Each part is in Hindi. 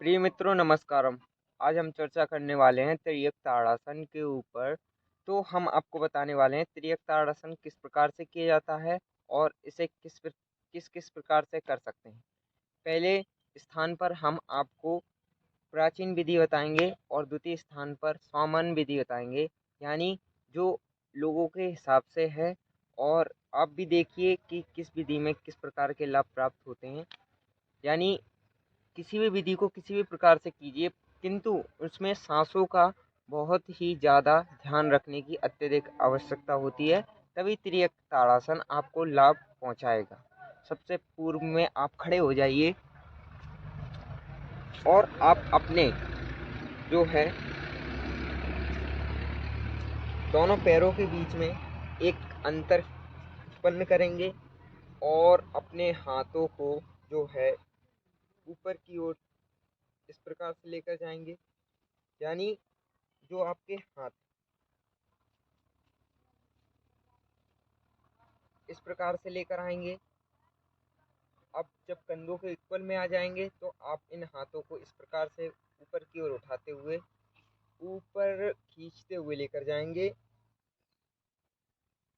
प्रिय मित्रों नमस्कारम। आज हम चर्चा करने वाले हैं त्रियक ताड़ासन के ऊपर। तो हम आपको बताने वाले हैं त्रियक ताड़ासन किस प्रकार से किया जाता है और इसे किस किस प्रकार से कर सकते हैं। पहले स्थान पर हम आपको प्राचीन विधि बताएंगे और द्वितीय स्थान पर सामान्य विधि बताएंगे, यानी जो लोगों के हिसाब से है। और आप भी देखिए कि किस विधि में किस प्रकार के लाभ प्राप्त होते हैं। यानी किसी भी विधि को किसी भी प्रकार से कीजिए, किंतु उसमें सांसों का बहुत ही ज़्यादा ध्यान रखने की अत्यधिक आवश्यकता होती है, तभी त्रियक ताड़ासन आपको लाभ पहुंचाएगा। सबसे पूर्व में आप खड़े हो जाइए और आप अपने जो है दोनों पैरों के बीच में एक अंतर उत्पन्न करेंगे और अपने हाथों को जो है ऊपर की ओर इस प्रकार से लेकर जाएंगे, यानी जो आपके हाथ इस प्रकार से लेकर आएंगे। अब जब कंधों के इक्वल में आ जाएंगे तो आप इन हाथों को इस प्रकार से ऊपर की ओर उठाते हुए ऊपर खींचते हुए लेकर जाएंगे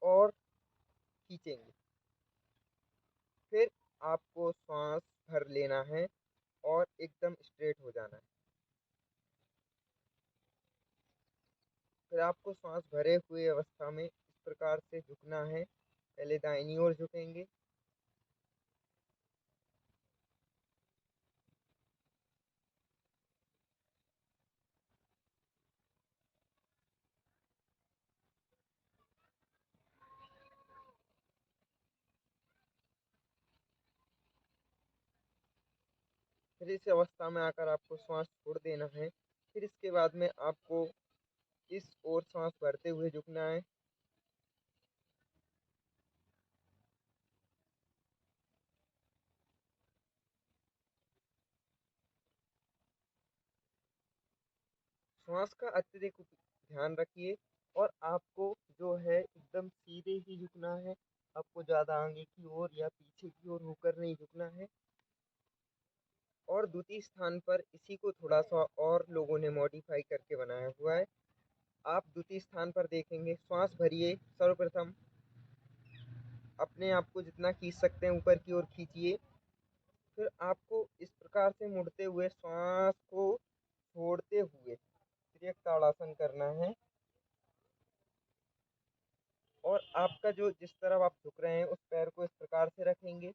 और खींचेंगे। फिर आपको सांस भर लेना है और एकदम स्ट्रेट हो जाना है। फिर आपको सांस भरे हुए अवस्था में इस प्रकार से झुकना है। पहले दाहिनी ओर झुकेंगे, फिर इस अवस्था में आकर आपको सांस छोड़ देना है। फिर इसके बाद में आपको इस ओर सांस भरते हुए झुकना है। श्वास का अत्यधिक ध्यान रखिए और आपको जो है एकदम सीधे ही झुकना है। आपको ज़्यादा आगे की ओर या पीछे की ओर होकर नहीं झुकना है। और द्वितीय स्थान पर इसी को थोड़ा सा और लोगों ने मॉडिफाई करके बनाया हुआ है। आप द्वितीय स्थान पर देखेंगे, श्वास भरिए। सर्वप्रथम अपने आप को जितना खींच सकते हैं ऊपर की ओर खींचिए। फिर आपको इस प्रकार से मुड़ते हुए श्वास को छोड़ते हुए त्रियक ताड़ासन करना है। और आपका जो जिस तरफ आप झुक रहे हैं उस पैर को इस प्रकार से रखेंगे,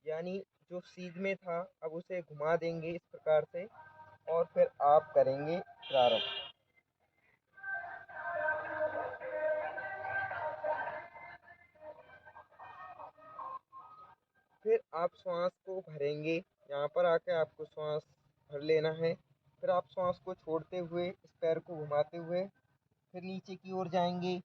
यानी जो सीध में था अब उसे घुमा देंगे इस प्रकार से। और फिर आप करेंगे प्रारंभ। फिर आप श्वास को भरेंगे, यहाँ पर आके आपको श्वास भर लेना है। फिर आप श्वास को छोड़ते हुए इस पैर को घुमाते हुए फिर नीचे की ओर जाएंगे।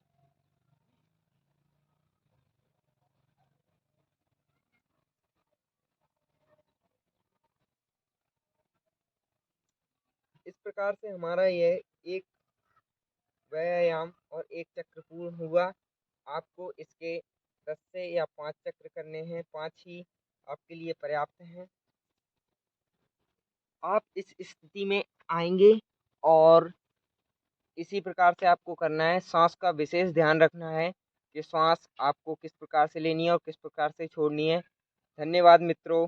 इस प्रकार से हमारा यह एक व्यायाम और एक चक्र पूर्ण हुआ। आपको इसके 10 से या 5 चक्र करने हैं, 5 ही आपके लिए पर्याप्त हैं। आप इस स्थिति में आएंगे और इसी प्रकार से आपको करना है। सांस का विशेष ध्यान रखना है कि सांस आपको किस प्रकार से लेनी है और किस प्रकार से छोड़नी है। धन्यवाद मित्रों।